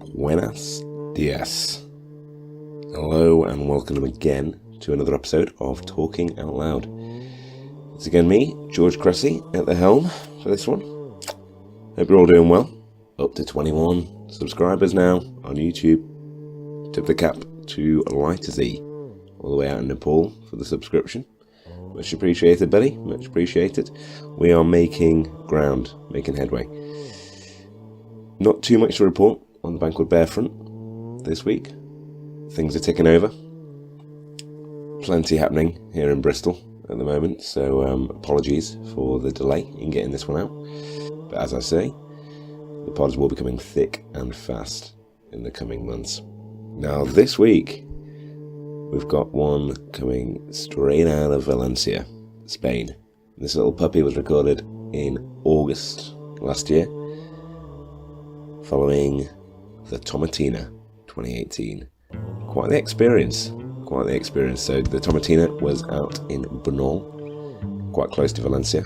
Buenos dias. Hello and welcome again to another episode of Talking Out Loud. It's again me, George Cressy, at the helm for this one. Hope you're all doing well. Up to 21 subscribers now on YouTube. Tip the cap to Light to Z, all the way out in Nepal for the subscription. Much appreciated, buddy. Much appreciated. We are making ground, making headway. Not too much to report on the Bankwood Bear front this week. Things are ticking over. Plenty happening here in Bristol at the moment, so apologies for the delay in getting this one out. But as I say, the pods will be coming thick and fast in the coming months. Now this week, we've got one coming straight out of Valencia, Spain. This little puppy was recorded in August last year, following the Tomatina 2018. Quite the experience. So the Tomatina was out in Bunol, quite close to Valencia.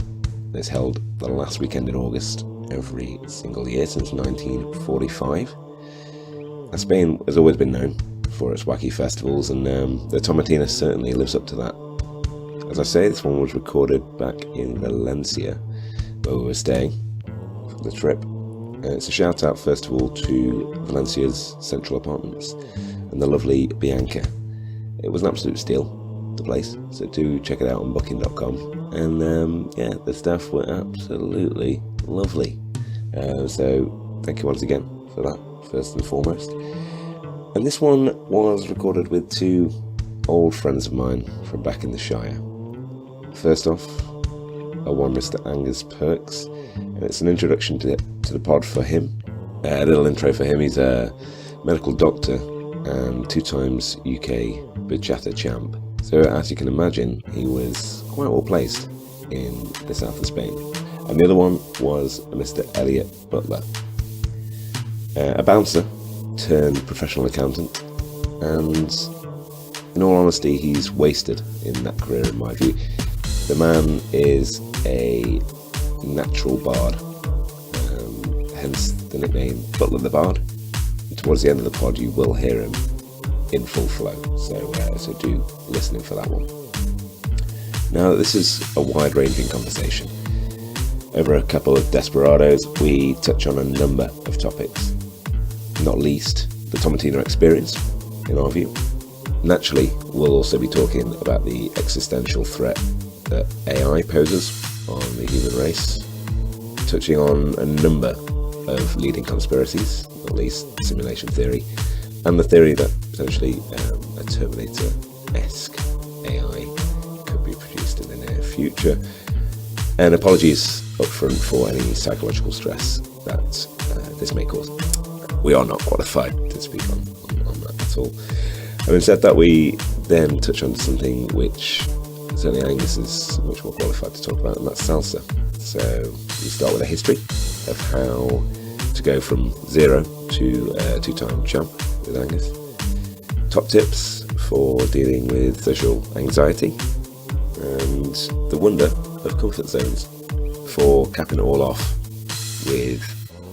It's held the last weekend in August every single year since 1945. And Spain has always been known for its wacky festivals, and the Tomatina certainly lives up to that. As I say, this one was recorded back in Valencia, where we were staying for the trip. It's a shout out first of all to Valencia's Central Apartments and the lovely Bianca. It was an absolute steal, the place, so do check it out on booking.com. And the staff were absolutely lovely. So thank you once again for that, first and foremost. And this one was recorded with two old friends of mine from back in the Shire. First off, one Mr. Angus Perks, and it's an introduction to the pod for him. A little intro for him. He's a medical doctor and 2 times UK Bachata champ. So as you can imagine, he was quite well placed in the south of Spain. And the other one was Mr. Elliot Butler, a bouncer turned professional accountant, and in all honesty, he's wasted in that career in my view. The man is a natural bard, hence the nickname Butler the Bard. And towards the end of the pod you will hear him in full flow, so do listen in for that one. Now this is a wide-ranging conversation. Over a couple of Desperados we touch on a number of topics, not least the Tomatina experience in our view. Naturally we'll also be talking about the existential threat that AI poses on the human race, touching on a number of leading conspiracies, not least simulation theory, and the theory that potentially a Terminator-esque AI could be produced in the near future. And apologies up front for any psychological stress that this may cause. We are not qualified to speak on that at all. Having said that, we then touch on something which certainly Angus is much more qualified to talk about, and that's salsa. So we start with a history of how to go from 0 to a 2-time champ with Angus. Top tips for dealing with social anxiety, and the wonder of comfort zones, before capping it all off with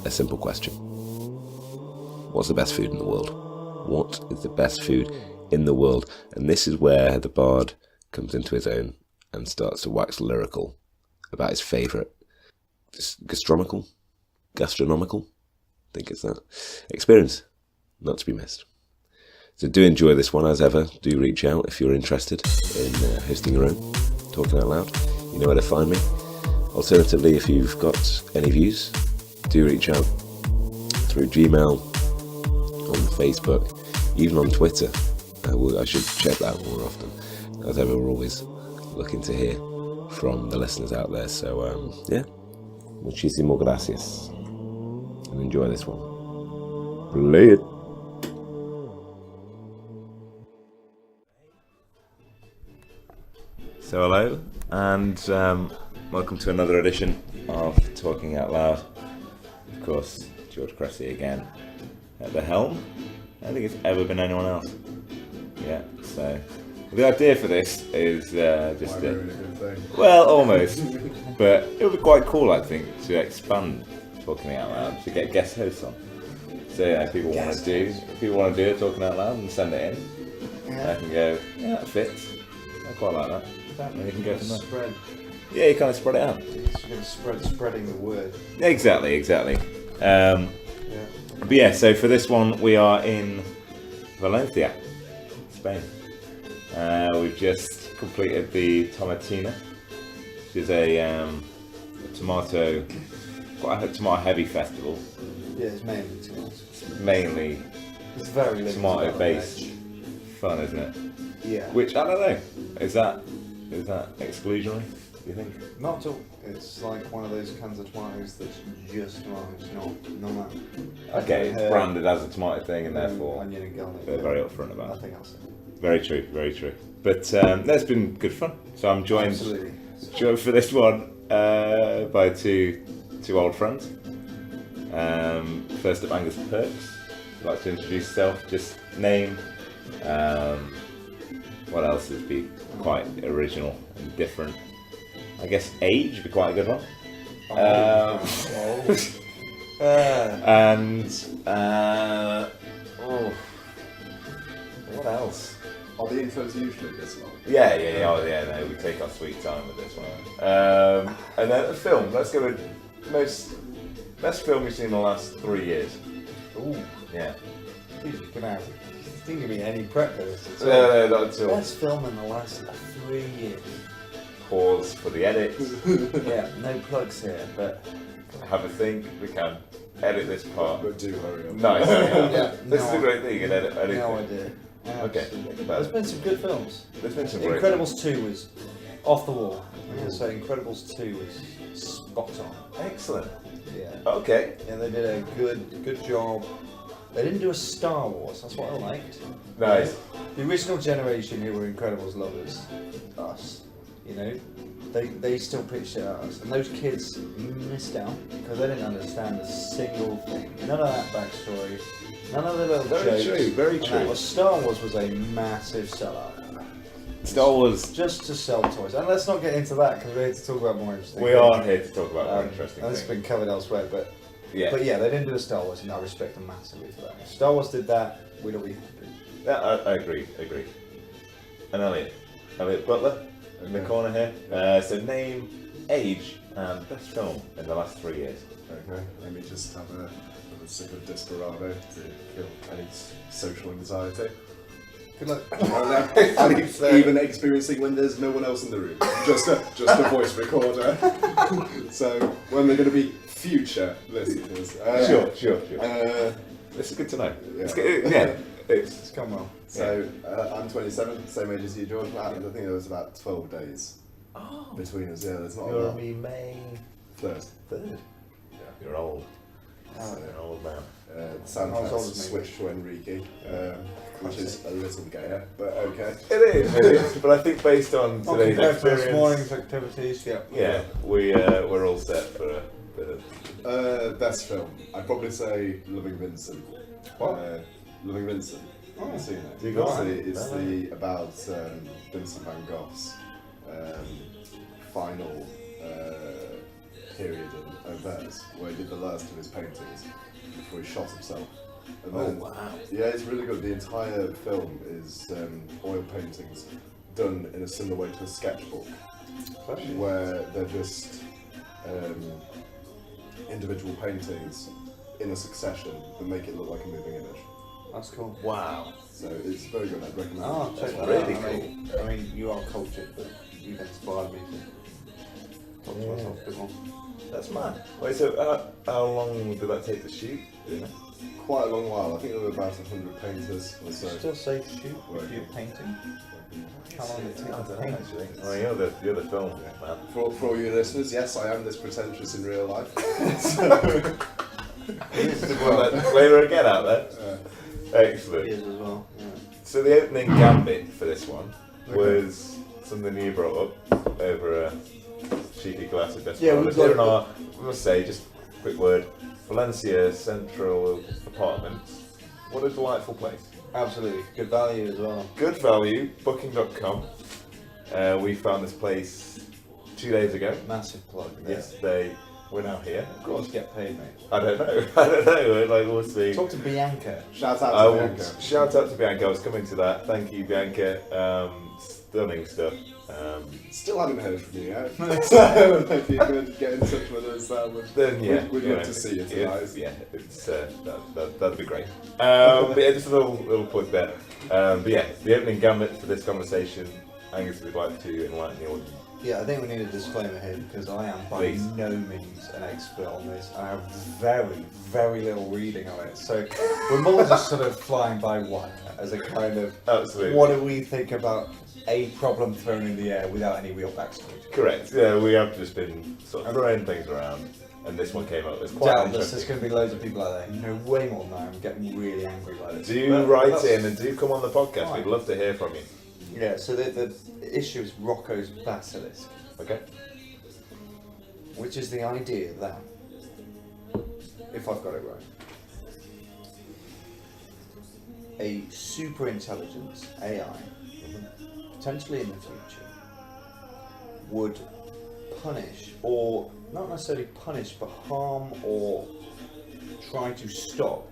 a simple question. What's the best food in the world? What is the best food in the world? And this is where the bard comes into his own and starts to wax lyrical about his favourite gastronomical, I think it's that, experience, not to be missed. So do enjoy this one as ever. Do reach out if you're interested in hosting your own Talking Out Loud. You know where to find me. Alternatively, if you've got any views, do reach out through Gmail, on Facebook, even on Twitter. I should check that more often. As ever, we're always looking to hear from the listeners out there. So muchísimas gracias, and enjoy this one. Play it. So hello, and welcome to another edition of Talking Out Loud. Of course, George Cressy again at the helm. I don't think it's ever been anyone else. Yeah, so the idea for this is well, almost, but it would be quite cool, I think, to expand Talking Out Loud, to get guest hosts on. So So yeah, if people want to do it, talking out loud, and send it in. Yeah. I can go, yeah, that fits. I quite like that. Exactly. And you can go from there. Spread. Yeah, you kind of spread it out. It's going to spreading the word. Exactly. Yeah. But yeah, so for this one, we are in Valencia, Spain. We've just completed the Tomatina, which is a tomato heavy festival. Yeah, it's mainly tomatoes. Mainly It's very tomato based fun, isn't it? Yeah. Which I don't know. Is that exclusionary? Do you think? Not at all. It's like one of those cans of tomatoes that's just tomatoes, not that. Okay, it's branded as a tomato thing, and therefore onion and garlic. they're very upfront about it. Nothing else. Very true. But that's been good fun. So I'm joined for this one by two old friends. First up, Angus Perks. Would you like to introduce yourself? Just name. What else would be quite original and different? I guess age would be quite a good one. And what else? Are the intros usually this long? Yeah. Oh, yeah. No, we take our sweet time with this one. And then a film. Let's go with best film you've seen in the last 3 years. Ooh. Yeah. Dude, you can have. Didn't give me any prep for this. No, not at all. Best film in the last 3 years. Pause for the edit. Yeah, no plugs here, but Have a think. We can edit this part. But do hurry up. Nice. Yeah, This is a great thing. You can edit. no idea. Okay. Absolutely. There's been some good films. There's been some great. Incredibles 2 was off the wall. I'm going to say Incredibles 2 was spot on. Excellent. Yeah. Okay. Yeah, they did a good job. They didn't do a Star Wars, that's what I liked. Nice. The original generation who were Incredibles lovers, us, they still pitched it at us. And those kids missed out because they didn't understand a single thing. None of that backstory, none of the little jokes. Very true. Star Wars was a massive sellout. Star Wars. Just to sell toys. And let's not get into that because we're here to talk about more interesting We things. are here to talk about more interesting and this has been covered elsewhere, but Yeah. yeah, they didn't do a Star Wars, and I respect them massively for that. If Star Wars did that, we'd all be happy. Yeah, I agree. And Elliot Butler in the corner here. So name, age, and best film in the last 3 years. Okay, let me just have a sip of Desperado to kill any social anxiety. Good luck. I'm even experiencing when there's no one else in the room, just a voice recorder. So when they're going to be future listeners. Sure. This is good to know. Yeah. It's good, It's gone well. So I'm 27, same age as you, George. I think there was about 12 days between us. Yeah, there's not a You'll lot. be May Third. 3rd. Yeah, you're old. You're an old man. Soundtrack switched to Enrique, which is a little gayer, but okay. It is. But I think based on today's Compared to experience, this morning's activities, yeah, we're all set for a bit of. Best film. I'd probably say Loving Vincent. What? Loving Vincent. Have you seen it? You got it? It's about Vincent van Gogh's final period in Venice, where he did the last of his paintings before he shot himself. And then, wow. Yeah, it's really good. The entire film is oil paintings done in a similar way to a sketchbook, where they're just individual paintings in a succession that make it look like a moving image. That's cool. Wow. So it's very good. I'd recommend Oh, it. check that really out. I mean, you are cultured, but you've inspired me to talk to myself a bit more. That's mad. Wait, so how long did that take to shoot? Do you know? Quite a long while. I think there were about 100 painters or so. Still safe to shoot if you're painting. How long did it take I to don't know, paint? actually. Oh, you're the film man. For all you listeners, yes, I am this pretentious in real life. Later again out there. Excellent. Years as well. Yeah. So the opening gambit for this one was something you brought up over a cheeky glass of Desperados. Yeah, we've Here got- in our, we must say, just a quick word, Valencia Central Apartments. What a delightful place. Absolutely. Good value as well. Good value, booking.com. We found this place 2 days ago. Massive plug there. Yesterday, we're now here. Of course, get paid, mate. I don't know. Like, we'll see. Talk to Bianca. Shout out to Bianca. Shout out to Bianca. I was coming to that. Thank you, Bianca. Stunning stuff. Still haven't heard from you yet. So if you could get in touch with us, Then yeah, we'd love to see you tonight. Yeah, it's that'd be great. But yeah, just a little point there. But yeah, the opening gambit for this conversation, Angus would like to enlighten the audience. Yeah, I think we need a disclaimer here because I am by Please. no means an expert on this. I have very, very little reading on it. So we're more just sort of flying by one as a kind of Absolutely. what do we think about a problem thrown in the air without any real backstory. Correct. Yeah, we have just been sort of throwing things around, and this one came up. It's quite Doubtless there's interesting. going to be loads of people out there who know way more than I am getting really angry by this. Do But write that's- in and do come on the podcast. Fine. We'd love to hear from you. Yeah, so the issue is Rocco's basilisk, Okay. which is the idea that, if I've got it right, a super intelligence AI, potentially in the future, would punish, or not necessarily punish, but harm or try to stop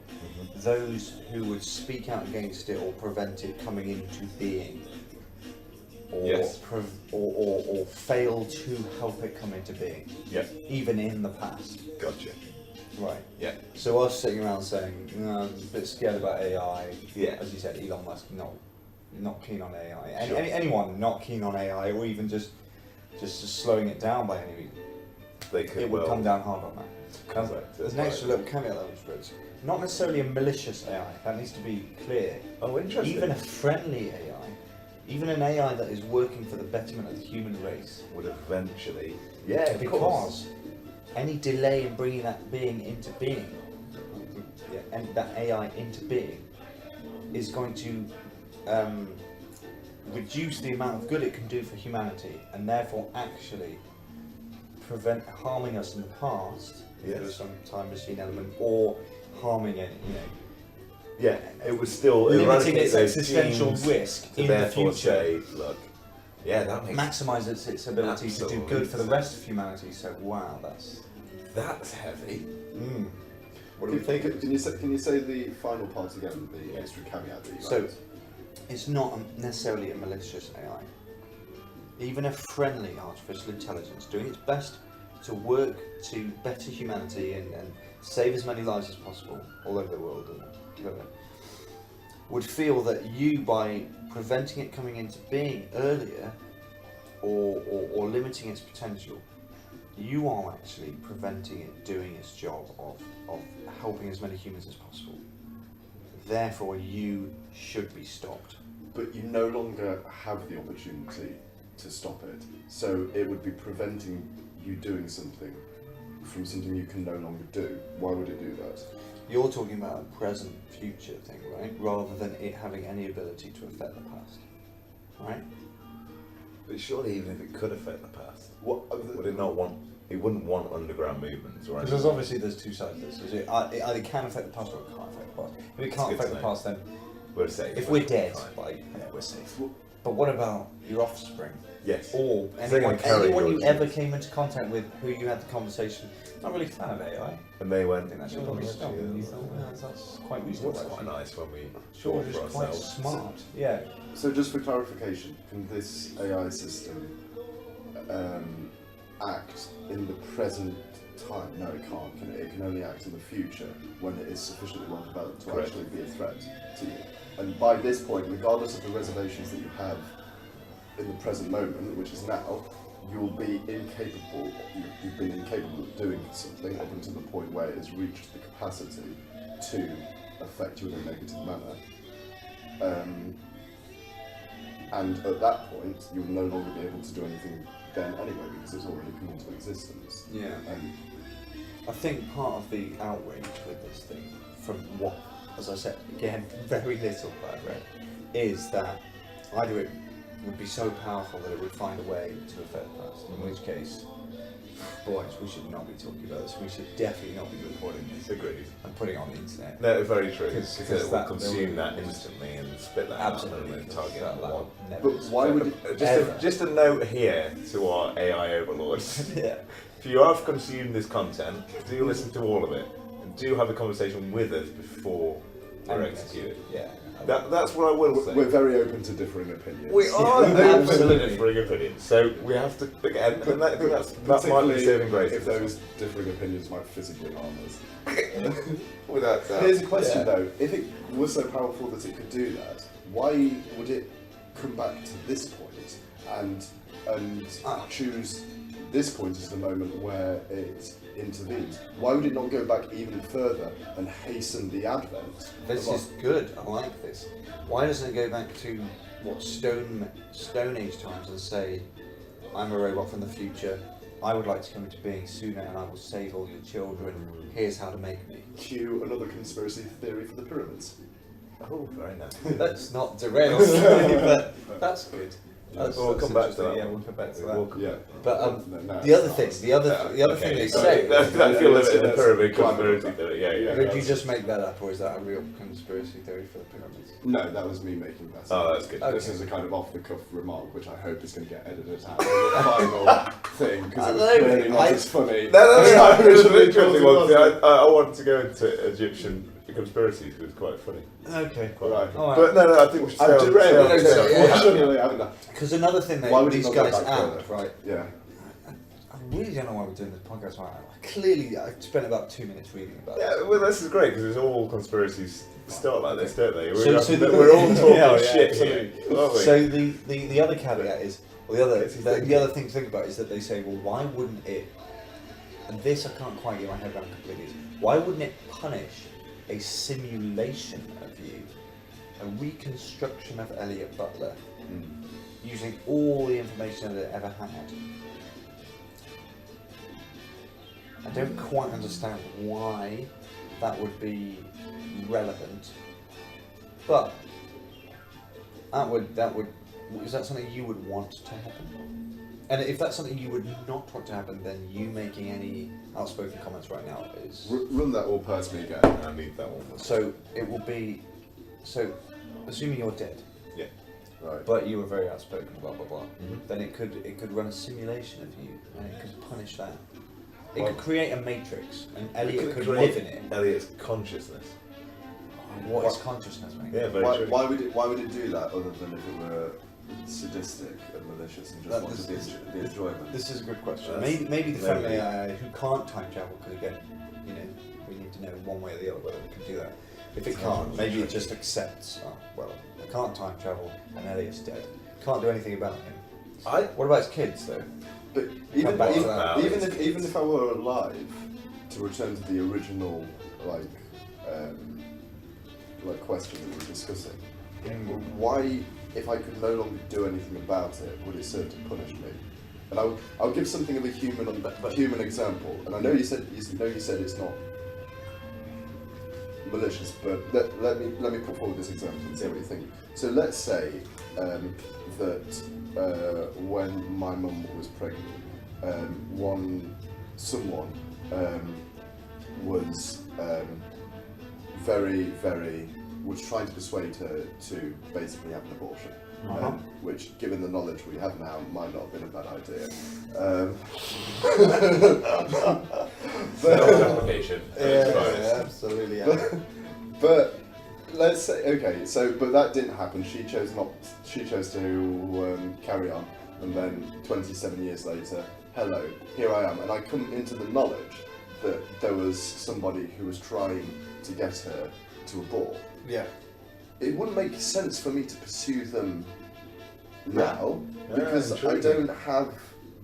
those who would speak out against it or prevent it coming into being, or, Yes. or fail to help it come into being, Yeah. even in the past. Gotcha. Right. Yeah. So us sitting around saying, I'm a bit scared about AI. Yeah. As you said, Elon Musk, not keen on AI. Sure. Anyone not keen on AI, or even just slowing it down by any reason, They could it would well come down hard on that. correct. There's an extra little caveat though, Fritz. Not necessarily a malicious AI. That needs to be clear. Oh, interesting. Even a friendly AI, even an AI that is working for the betterment of the human race. would eventually. Yeah, of course. Because any delay in bringing that being into being, and that AI into being, is going to reduce the amount of good it can do for humanity, and therefore actually prevent harming us in the past. If there was some time machine element, or harming it, Yeah, it was still limiting eradicate its those existential genes risk to in the therefore future. say, look, yeah, that makes Maximise its ability to do good for the rest of humanity. So wow, that's heavy. what do we think? Can you say the final part again? The extra caveat that you So, added? it's not necessarily a malicious AI. Even a friendly artificial intelligence doing its best to work to better humanity and save as many lives as possible all over the world, and whatever, would feel that you, by preventing it coming into being earlier or limiting its potential, you are actually preventing it doing its job of helping as many humans as possible. Therefore, you should be stopped. But you no longer have the opportunity to stop it. So it would be preventing you doing something from something you can no longer do. Why would it do that? You're talking about a present future thing, right? Rather than it having any ability to affect the past, right? But surely, even if it could affect the past, What? would it not want? It wouldn't want underground movements, right? Because there's two sides to this. It either can affect the past or it can't affect the past. If it can't good affect to the know. past, then We're safe. if we're dead, Fine. we're safe. But what about your offspring? Yes. Or So they're gonna carry anyone your you ever genes. came into contact with who you had the conversation, not really a fan of AI. And they I went. think that should probably stop. And you thought, that's quite reasonable. That's quite actually. nice when we Sure, thought just for quite ourselves. smart. Yeah. So just for clarification, can this AI system act in the present time? No, it can't. It can only act in the future when it is sufficiently well developed to Correct. actually be a threat to you. And by this point, regardless of the reservations that you have in the present moment, which is now, you'll be incapable, you've been incapable of doing something up until the point where it has reached the capacity to affect you in a negative manner. And at that point, you'll no longer be able to do anything then anyway, because it's already come into existence. Yeah. And I think part of the outrage with this thing, from what, as I said, again, very little that I've read, is that either it would be so powerful that it would find a way to affect the past, in which case, boys, we should not be talking about this. We should definitely not be recording this Agreed. and putting it on the internet. No, very true. 'Cause Because it will that- consume that instantly and spit that Absolutely. out and target That number one. never But is. why would it? Just a note here to our AI overlords. Yeah. if you have consumed this content, do listen to all of it, and do have a conversation with us before we're executed. Yeah. That's what I will say. We're very open to differing opinions. We are Absolutely. differing opinions, so we have to again. And I think that might be saving grace. If those differing opinions might physically harm us. Without doubt. Here's a question though: if it was so powerful that it could do that, why would it come back to this point and choose this point as the moment where it intervenes? Why would it not go back even further and hasten the advent? This is good. I like this. Why doesn't it go back to what Stone Age times and say, "I'm a robot from the future. I would like to come into being sooner, and I will save all your children. Here's how to make me." Cue another conspiracy theory for the pyramids. Oh, very nice. Let's not derail, but that's good. We'll come back to that. Yeah, we'll come back to that. Yeah. But No, the other thing they say. I feel limited in the pyramid Climate conspiracy theory. Yeah. Did you just make that up, or is that a real conspiracy theory for the pyramids? No, that was me making that. Oh, that's good. This is a kind of off-the-cuff remark, which I hope is going to get edited out. The final thing, because it was clearly not as funny. No. It was an It interesting was. one. I wanted to go into Egyptian conspiracies. It was quite funny. Okay. Right. Alright. But no, I think we should I've derailed. Yeah. Because another thing Why would that it these not go guys back add, further? right? Yeah. I really don't know why we're doing this podcast right now. Clearly, I've spent about 2 minutes reading about it. Yeah, well, this is great because all conspiracies start like this, don't they? So We're all talking Yeah, shit absolutely. here. aren't we? So the other caveat is, the other thing to think about is that they say, well, why wouldn't it? And this I can't quite get my head around completely. Is why wouldn't it punish a simulation of you, a reconstruction of Elliot Butler, using all the information that it ever had? I don't quite understand why that would be relevant, but that would is that something you would want to happen? And if that's something you would not want to happen, then you making any outspoken comments right now is Run that all past me again. I need that one. so. It will be so. Assuming you're dead, Yeah. Right. but you were very outspoken, blah blah blah. Then it could run a simulation of you, and it could punish that. It Well, could create a matrix, and Elliot could create live in it. Elliot's consciousness. What is consciousness, mate? Yeah, very Why, true. why would it do that other than if it were sadistic and malicious and just That- wanted this- the enjoyment? This is a good question. That's- Maybe the friendly maybe. AI who can't time travel, because again, you know, we need to know one way or the other whether it can do that. If it can't, maybe it just accepts. Oh, well, I can't time travel, and Elliot's dead. Can't do anything about him. What about his kids, though? But even back to that. even if I were alive, to return to the original question that we were discussing, why, if I could no longer do anything about it, would it serve to punish me? And I'll give something of a human example. And I know you said it's not malicious, but let me put forward this example and see what you think. So let's say that when my mum was pregnant, someone was was trying to persuade her to basically have an abortion. Which, given the knowledge we have now, might not have been a bad idea. Self-justification. Absolutely. But let's say, okay, but that didn't happen. She chose to carry on, and then 27 years later, hello, here I am, and I come into the knowledge that there was somebody who was trying to get her to abort. Yeah. It wouldn't make sense for me to pursue them now, because intriguing.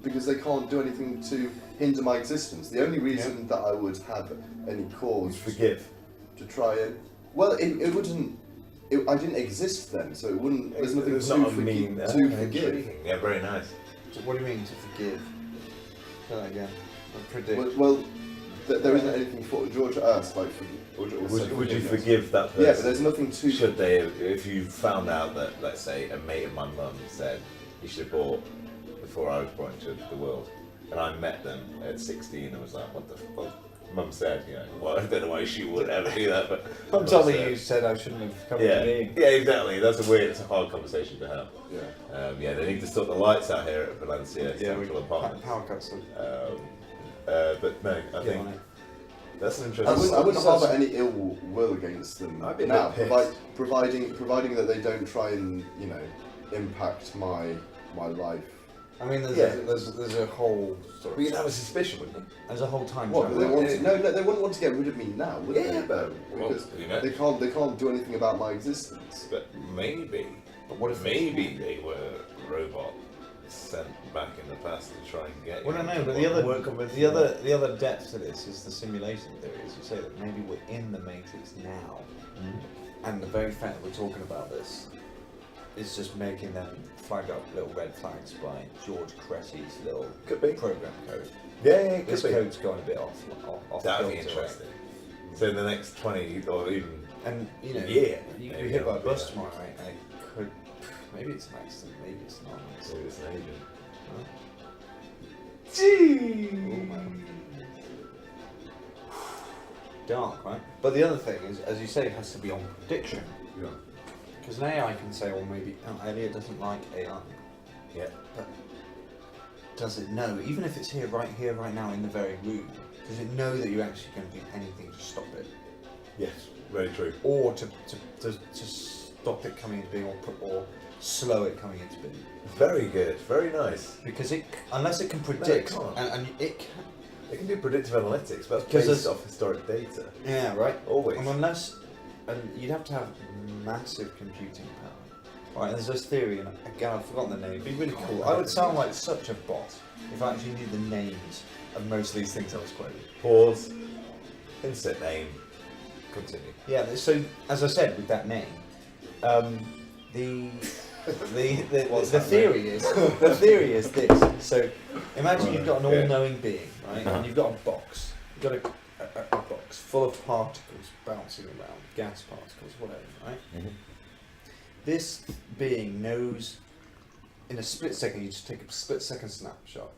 because they can't do anything to hinder my existence. The only reason that I would have any cause Forgive. to try and, well, it wouldn't, I didn't exist then, so it wouldn't, there's nothing It's to not a forgive. mean. Intriguing. Yeah, very nice. So what do you mean to forgive? Say that again. Predict. Well, there isn't anything for George asked, like, Would you forgive that person? Yeah, but there's nothing to. Should they, if you found out that, let's say, a mate of my mum said you should abort before I was brought into the world, and I met them at 16 and was like, what the fuck? Mum said, you know, well, I don't know why she would ever do that, but Mum told me you said I shouldn't have come yeah, to being. yeah, exactly. That's it's a hard conversation to have. Yeah. Yeah, they need to sort the lights out here at Valencia Yeah, Central we Apartments. power cuts. But no, I Get think on it. that's an I interesting. wouldn't harbour any ill will against them I'd be a now, bit pissed. providing that they don't try and impact my life. I mean, there's, Yeah. there's a whole sort But you'd of, have a suspicion, wouldn't you? there's a whole time What? But they travel. want to, no, they wouldn't want to get rid of me now, would Yeah, they? but Because you know. they can't do anything about my existence. But maybe, But what if maybe they were a robot sent back in the past to try and get you. Well, I know, but the other depth to this is the simulation theory. As you say, that maybe we're in the Matrix now, and the very fact that we're talking about this is just making them flag up little red flags by George Cressy's little Could be. program code. Yeah, This could be. code's going a bit off That'd be kilter, interesting. So in the next 20 or even right? And you know, Yeah. you could Maybe be hit by a that'll be bus that. tomorrow, right? And it could, maybe it's an accident, maybe it's not an so accident. it's an agent. Oh, man. Dark, right? But the other thing is, as you say, it has to be on prediction. Yeah. Because an AI can say, well, maybe Elliot doesn't like AI. Yeah. But does it know, even if it's here, right now, in the very room, does it know that you're actually going to do anything to stop it? Yes, very true. Or to stop it coming into being, or slow it coming into being? Very good, very nice. Because unless it can No, it predict, can't. and it can, It can do predictive analytics, but that's 'Cause based there's- off historic data. yeah, right? Always. And you'd have to have massive computing power. Right, there's this theory, and again, I've forgotten the name. It'd be really cool. I would sound like such a bot if I actually knew the names of most of these things I was quoting. Pause. Insert name. Continue. Yeah, so as I said with that name, the theory is this. So imagine you've got an Yeah. all-knowing being, right? And you've got a box. You've got a box full of particles bouncing around, gas particles, whatever, right? Mm-hmm. This being knows in a split second. You just take a split second snapshot,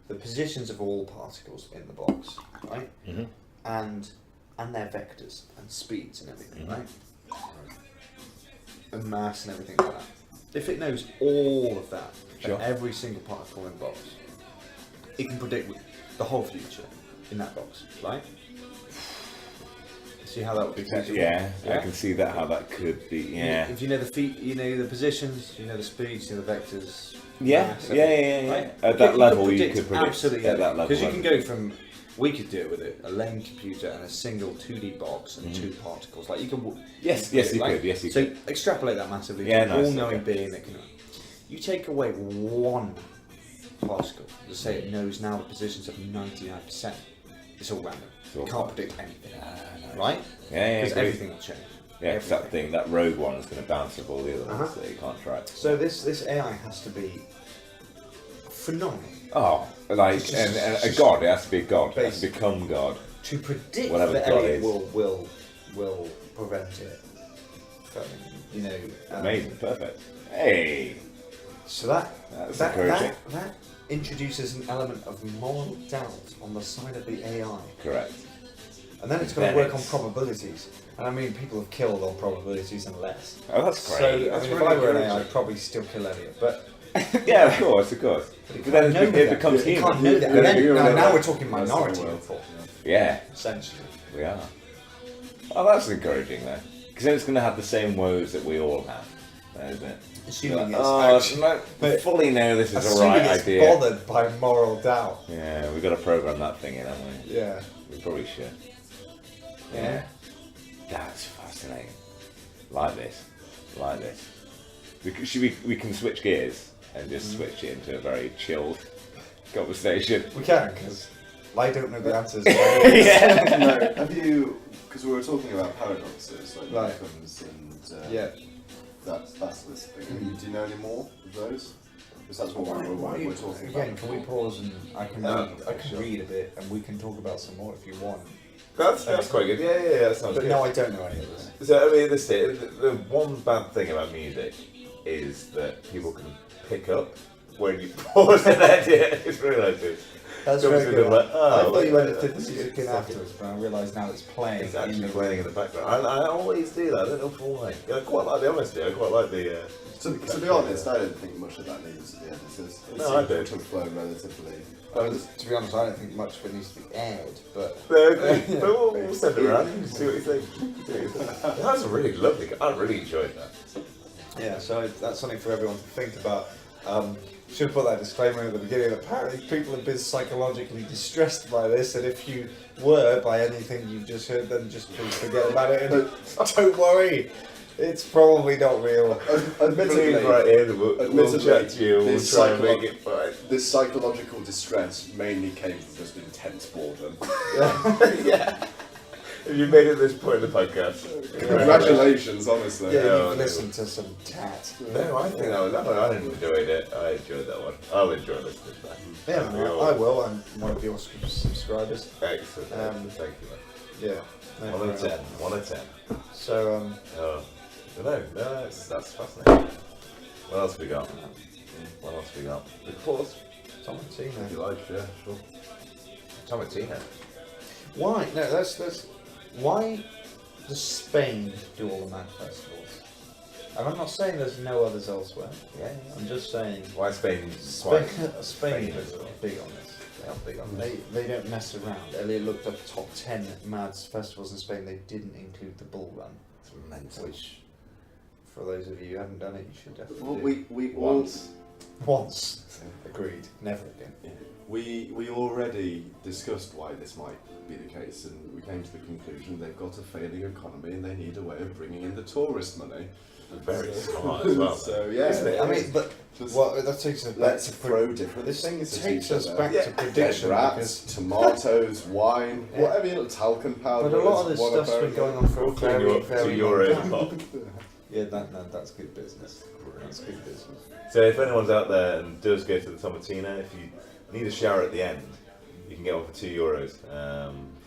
the positions of all particles in the box, right? Mm-hmm. And their vectors and speeds and everything, Mhm. right? And mass and everything like that. If it knows all of that, Sure. and every single particle in the box, it can predict the whole future in that box, right? See how that would be feasible? Yeah, I can see that how that could be. Yeah, If you know the feet, you know the positions, you know the speeds, you know the vectors. yeah, mass, yeah, everything, yeah. right? At that level, you predict could predict absolutely at that level. because you can go from. We could do it with a lane computer and a single 2D box and two particles. Like you can. Yes, do yes, it, you right? could. Yes, you So could. extrapolate that massively. Yeah, to nice, all-knowing okay. being that can. You take away one particle. Let's say it knows now the positions of 99%. It's all random. all It can't fine. predict anything, right? Yeah, Because agreed. everything will change. Yeah, 'cause that Everything. thing, that rogue one is going to bounce off all the other ones Uh-huh. that you can't track. So this AI has to be phenomenal Oh, like It's and just- a god. It has to be a god. It has to Basic. become God. to predict Whatever that God Elliot is. will prevent it from, you know. Amazing, perfect. Hey, So that That's that, encouraging. that introduces an element of moral doubt on the side of the AI, correct. and then it's going to Then work on it's- probabilities. And I mean, people have killed on probabilities and less. Oh, that's So great. I That's mean, if really I were an AI, encouraging. I'd probably still kill Elliot, but. Yeah, of course, of course. But then know it that. becomes You human. can't know that. Then And then, you're now, like- now we're talking Most of the minority world. report, Yeah, essentially. we are. Oh, that's encouraging though. Because then it's going to have the same woes that we all have, isn't it? Assuming it's Oh, actually, no, but fully know this is the assuming right it's idea. bothered by moral doubt. Yeah, we've got to program that thing in, haven't we? Yeah. We probably should. Yeah. That's fascinating. Like this. Like this. We can switch gears and just switch it into a very chilled conversation. We can, because I don't know the answers. Yeah. No, have you? Because we were talking about paradoxes, like Right. outcomes and Yeah. that's this thing. Do you know any more of those? Because that's what we're talking Again, about. can we pause and I can Sure. read a bit and we can talk about some more if you want. That's quite good. Yeah, that sounds But good. no, I don't know any of this. So I mean, the one bad thing about music is that people can pick up when you pause an idea. I just realised this. That's Comes very in good. and like, I oh, thought you wait, went to the it's music in afterwards, but I realise now it's playing. It's actually playing in the background. I always do that. I don't know why. I quite like the honesty. I quite like the. To be honest, I don't think much of that needs to be edited. No, I don't. It seems to flow relatively. To be honest, I don't think much of it needs to be aired, but... Okay, but we'll send it around and see what you think. That's a really lovely. I really enjoyed that. Yeah, so that's something for everyone to think about. Should put that disclaimer at the beginning. Apparently, people have been psychologically distressed by this, and if you were by anything you've just heard, then just please forget about it and don't worry. It's probably not real. Admittedly, right here, we'll chat to you. We'll try and make it fine. This psychological distress mainly came from just intense boredom. Yeah. If you made it to this point in the podcast, Congratulations, honestly. Yeah, No, you've no. listened to some tat. No, I think that was. I enjoyed it. I enjoyed that one. I'll enjoy listening to that. Yeah, I will. I'm one of your subscribers. Excellent. Thank you, man. Yeah. 1 of 10. 1 of 10. So, Oh, no, that's fascinating. What else we got? What else we got? Of course, Tomatina. If you like, yeah, sure. Tomatina. Why? No, that's why does Spain do all the mad festivals? And I'm not saying there's no others elsewhere. Yeah. I'm just saying Why Spain? Spain is Spain as well. big on this. They are big on this. They don't mess around. Elliot looked up top 10 mad festivals in Spain. They didn't include the Bull Run, It's mental. which, for those of you who haven't done it, you should definitely Well, do. we Once. Once. Agreed. Never again. we already discussed why this might be the case, and we came to the conclusion they've got a failing economy and they need a way of bringing in the tourist money. Very smart as well. So yeah, Isn't it? I mean, but Just that takes us back let's to throw different this things. at takes each us other. back to prediction Dead because rats, tomatoes, wine, Yeah. whatever you talcum powder. but a lot of is, this stuff's been going on for a very, very long €2 a time. pop. Yeah, that's good business. That's good business. So if anyone's out there and does go to the Tomatina, if you need a shower at the end, you can get one for €2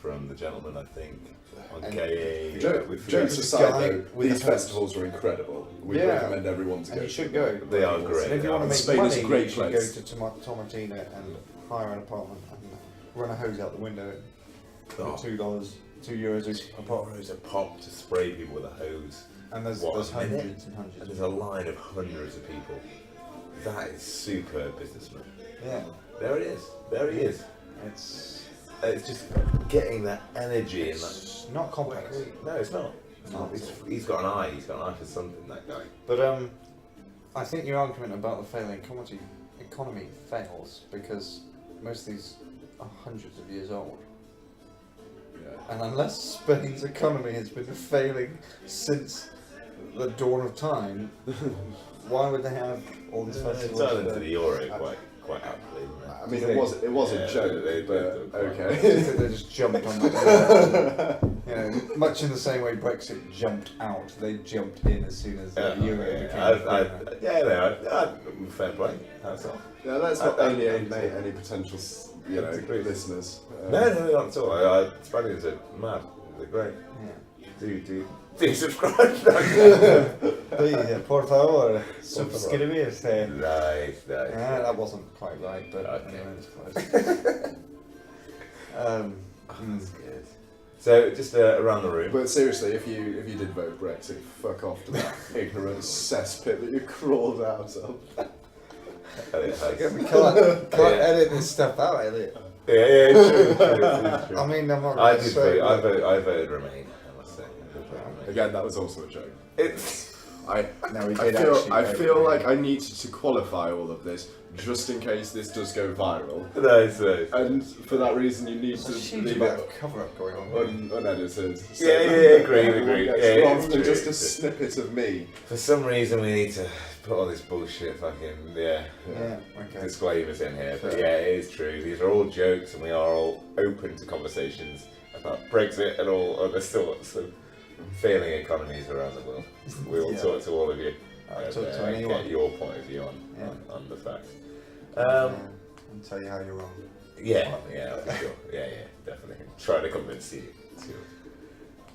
from the gentleman, I think, on And KA. Jokes Guy aside, though, with these a hose. festivals are incredible. We Yeah. recommend everyone to And go. you should go. They are great. And if you want to make Spain money, is a great you should place. go to Tomatina and hire an apartment and run a hose out the window Oh. for $2, €2 a pop. €2 a pop to spray people with a hose. And there's What, a hundreds minute? and And hundreds. there's a line of hundreds of people. That is superb businessman. Yeah, There it is. There he is. It's just getting that energy and that. it's not complex. No, it's not. No. He's got an eye. He's got an eye for something. That guy. But I think your argument about the failing economy fails because most of these are hundreds of years old. Yeah. And unless Spain's economy has been failing since the dawn of time, why would they have all these It's festivals? turned into the euro quite aptly. Isn't it? I mean, it was a joke, but I okay. think they just jumped on the you know, much in the same way Brexit jumped out, they jumped in as soon as the euro became fair play. That's all. Yeah, let's not alienate any potential, Agreed. listeners. No, not at all. Spaniards are mad. They're great. Yeah. Do subscribe. Please, por favor, suscribirse. Nice. That wasn't quite right, but Okay. anyway, it's close. That's good. So just around the room. But seriously, if you did vote Brexit, fuck off to that ignorant cesspit that you crawled out of. We can't edit this stuff out, Elliot. Yeah, true. I mean, I'm not I gonna did say, vote. but- I voted Remain. I must say. I voted Remain. Again, that was also a joke. It's. No, we I did feel actually vote feel for like it. I need to qualify all of this just in case this does go viral. Nice. And for that reason, you need There's to a huge leave amount it of cover-up going on. unedited. Yeah, agreed. Rather Yeah, than it's just true. a snippet of me. For some reason, we need to put all this bullshit fucking Yeah, okay. disclaimers in here. But Sure. yeah, it is true. These are all jokes, and we are all open to conversations about Brexit and all other sorts of failing economies around the world. We will Yeah. talk to all of you. I'll and, talk to anyone. Get your point of view Yeah. on the facts. And tell you how you're wrong. Yeah, for sure. Yeah, definitely. Try to convince you to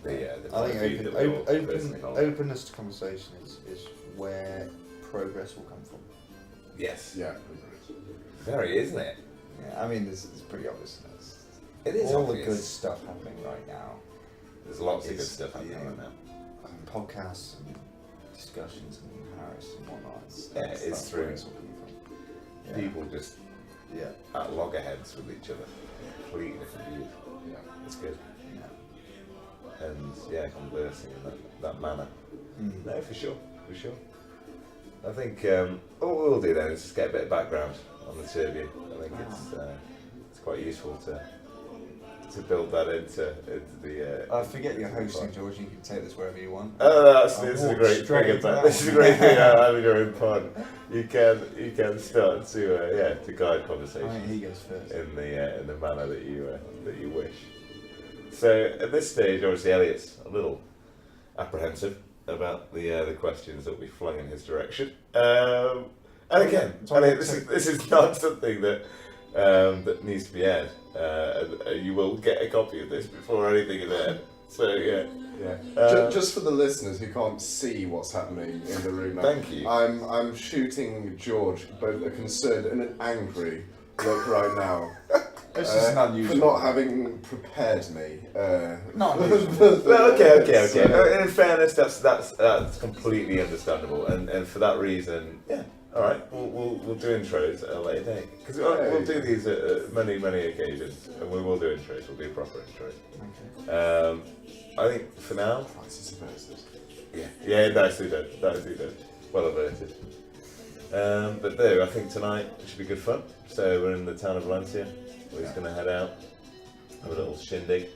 the I point of view think that we all personally hold. openness to conversation is where progress will come from. Yes. Yeah. Very, isn't it? Yeah, I mean, it's pretty obvious. It is all obvious. the good stuff happening right now. There's lots of good It's, stuff happening right now. Podcasts and discussions and Harris and whatnot. It's where true. it's all coming from. Yeah. People just Yeah. at loggerheads with each other. Completely different views. Yeah. It's good. Yeah. And yeah, conversing in that manner. No, for sure. I think what we'll do then is just get a bit of background on the two of you. I think it's quite useful to build that into the. I forget you're hosting, George. You can take this wherever you want. Oh, this is a great thing. This is a great thing. Having your own pod, you can start to guide conversations. Alright, he goes first. In the manner that you wish. So at this stage, obviously, Elliot's a little apprehensive about the questions that we flung in his direction. And again, this is not something that needs to be aired. You will get a copy of this before anything is aired. So yeah. Just for the listeners who can't see what's happening in the room now. Thank you. I'm shooting George both a concerned and an angry look right now. This is an unusual. For not having prepared me. Not unusual. Well, okay. In fairness, that's completely understandable, and for that reason, yeah. All right, we'll do intros at a later date because we'll do these at many occasions, and we will do intros. We'll do proper intros. Okay. I think for now, Crisis averted. yeah, nicely done. Well averted. But there, I think tonight should be good fun. So we're in the town of Valencia. We're just going to head out, have a little shindig,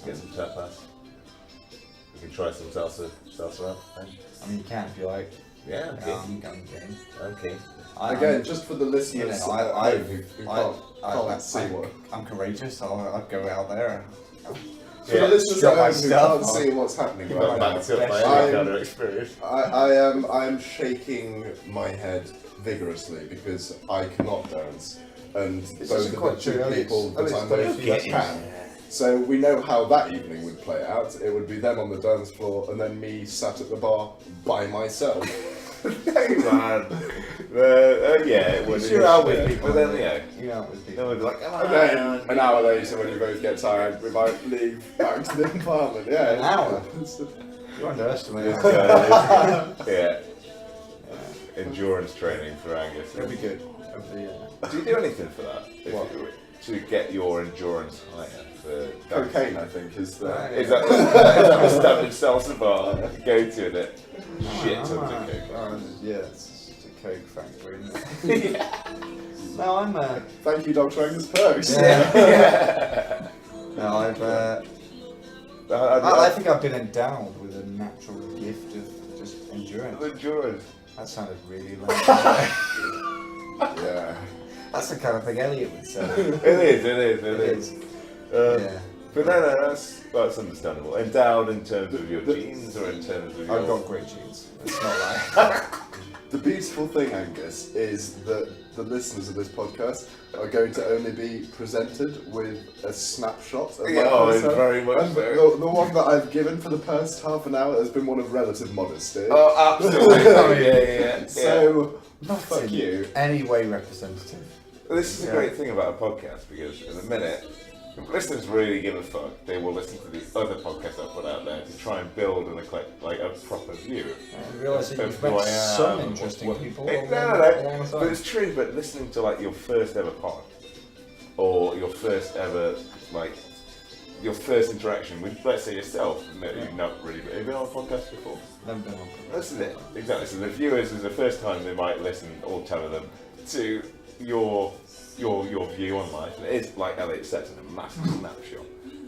get some tapas. We can try some salsa out. I mean, you can if you like. Yeah, I'm keen. You can game. I'm keen. Again, just for the listeners You know, who can't see what. I'm courageous. I'll go out there. For the listeners Drop my at home who stuff. can't see what's happening Right right now, back to my I'm- kind of experience. I am shaking my head vigorously because I cannot dance, and This both isn't of quite the two true, Elliot. people that Elliot's I'm done a with few can. lessons. So we know how that evening would play out. It would be them on the dance floor, and then me sat at the bar by myself. Hey man. Yeah, it would. You're out with people. But then, You're out with then people. we'd be like, And then an hour later, when you both get tired, we might leave back to the apartment. Yeah, An hour? You underestimate it. yeah. Endurance training for Angus. It'll be good. Do you do anything for that? What? To get your endurance higher for cocaine, I think, is the. Is that the standard salsa bar go to in it? Shit tons of coke. Yeah, it's just a coke factory, isn't it? No, I'm Thank you, Dr. Angus Perks. Yeah. No, I think I've been endowed with a natural gift of just endurance. Endurance. That sounded really loud. Yeah. That's the kind of thing Elliot would say. It is. Yeah. But no, that's understandable. Endowed in terms of your genes or in terms of your... I've got great genes. It's not like... The beautiful thing, Angus, is that the listeners of this podcast are going to only be presented with a snapshot of my it's person. very much And so. the one that I've given for the past half an hour has been one of relative modesty. Oh, absolutely. yeah. So, Not fuck in you. any way representative. This is a great thing about a podcast because in a minute, if listeners really give a fuck, they will listen to the other podcasts I put out there to try and build a proper view. I realise that of you've who met I am some and interesting what- people. No, along the but side. it's true. But listening to your first ever pod, or your first ever your first interaction with, let's say yourself, you've not really have you been on a podcast before. Never been on. This is it. Exactly. So the viewers is the first time they might listen, all 10 of them, to your view on life. And it is, like Elliot said, a massive snapshot.